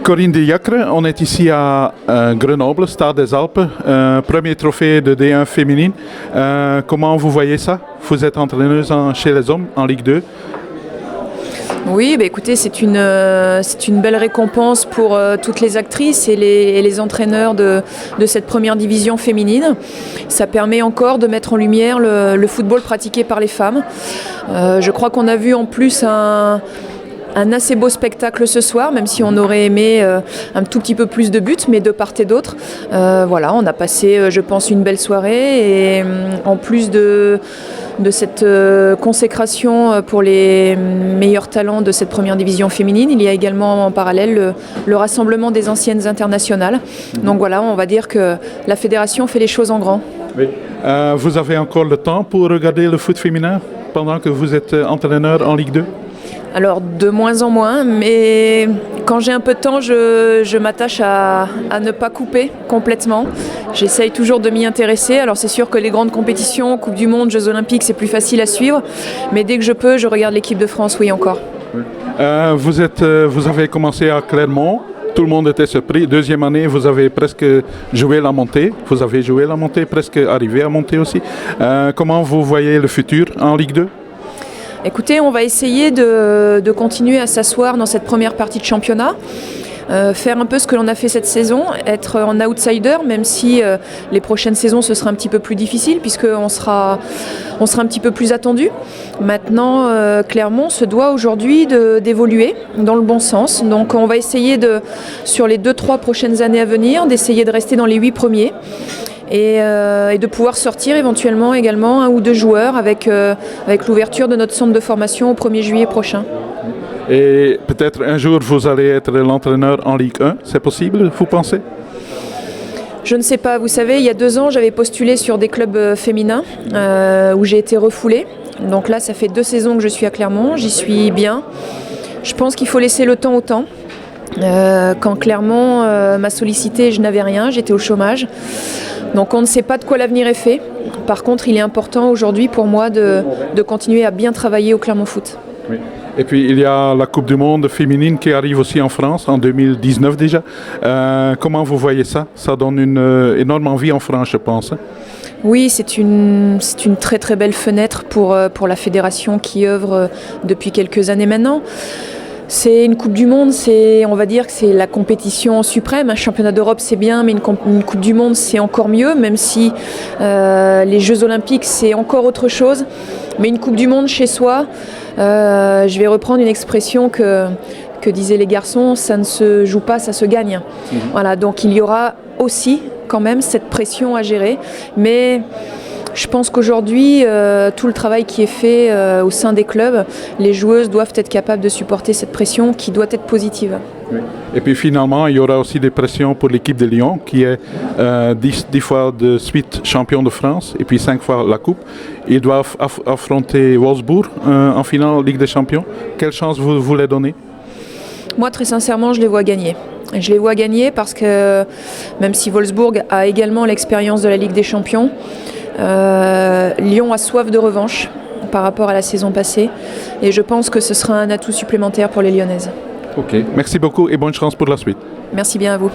Corinne Diacre, on est ici à Grenoble, Stade des Alpes, premier trophée de D1 féminine. Comment vous voyez ça? Vous êtes entraîneuse chez les hommes en Ligue 2. Oui, bah écoutez, c'est une belle récompense pour toutes les actrices et les entraîneurs de cette première division féminine. Ça permet encore de mettre en lumière le football pratiqué par les femmes. Je crois qu'on a vu en plus un assez beau spectacle ce soir, même si on aurait aimé un tout petit peu plus de buts, mais de part et d'autre. Voilà, on a passé, je pense, une belle soirée et en plus de cette consécration pour les meilleurs talents de cette première division féminine, il y a également en parallèle le rassemblement des anciennes internationales. Donc voilà, on va dire que la fédération fait les choses en grand. Oui. Vous avez encore le temps pour regarder le foot féminin pendant que vous êtes entraîneur en Ligue 2? Alors de moins en moins, mais quand j'ai un peu de temps, je m'attache à ne pas couper complètement. J'essaye toujours de m'y intéresser. Alors c'est sûr que les grandes compétitions, Coupe du Monde, Jeux Olympiques, c'est plus facile à suivre. Mais dès que je peux, je regarde l'équipe de France, oui encore. Oui. Vous avez commencé à Clermont. Tout le monde était surpris. Deuxième année, vous avez presque joué la montée. Vous avez joué la montée, presque arrivé à monter aussi. Comment vous voyez le futur en Ligue 2? Écoutez, on va essayer de continuer à s'asseoir dans cette première partie de championnat, faire un peu ce que l'on a fait cette saison, être en outsider, même si les prochaines saisons ce sera un petit peu plus difficile puisqu'on sera un petit peu plus attendu. Maintenant, Clermont se doit aujourd'hui d'évoluer dans le bon sens. Donc on va essayer sur les 2-3 prochaines années à venir, d'essayer de rester dans les 8 premiers. Et de pouvoir sortir éventuellement également un ou deux joueurs avec l'ouverture de notre centre de formation au 1er juillet prochain. Et peut-être un jour vous allez être l'entraîneur en Ligue 1, c'est possible, vous pensez? Je ne sais pas, vous savez, il y a 2 ans j'avais postulé sur des clubs féminins où j'ai été refoulée. Donc là ça fait 2 saisons que je suis à Clermont, j'y suis bien. Je pense qu'il faut laisser le temps au temps. Quand Clermont m'a sollicité, je n'avais rien, j'étais au chômage. Donc on ne sait pas de quoi l'avenir est fait. Par contre, il est important aujourd'hui pour moi de continuer à bien travailler au Clermont Foot. Oui. Et puis il y a la Coupe du Monde féminine qui arrive aussi en France en 2019 déjà. Comment vous voyez ça? Ça donne une énorme envie en France, je pense. Oui, c'est une très très belle fenêtre pour la fédération qui œuvre depuis quelques années maintenant. C'est une Coupe du Monde, on va dire que c'est la compétition suprême. Un championnat d'Europe c'est bien, mais une Coupe du Monde c'est encore mieux, même si les Jeux Olympiques c'est encore autre chose. Mais une Coupe du Monde chez soi, je vais reprendre une expression que disaient les garçons, ça ne se joue pas, ça se gagne. Voilà, donc il y aura aussi quand même cette pression à gérer. Mais je pense qu'aujourd'hui, tout le travail qui est fait au sein des clubs, les joueuses doivent être capables de supporter cette pression qui doit être positive. Oui. Et puis finalement, il y aura aussi des pressions pour l'équipe de Lyon qui est 10 fois de suite champion de France et puis 5 fois la Coupe. Ils doivent affronter Wolfsburg en finale Ligue des Champions. Quelle chance vous les donnez? Moi, très sincèrement, je les vois gagner. Je les vois gagner parce que même si Wolfsburg a également l'expérience de la Ligue des Champions, Lyon a soif de revanche par rapport à la saison passée et je pense que ce sera un atout supplémentaire pour les Lyonnaises. Ok, merci beaucoup et bonne chance pour la suite. Merci bien à vous.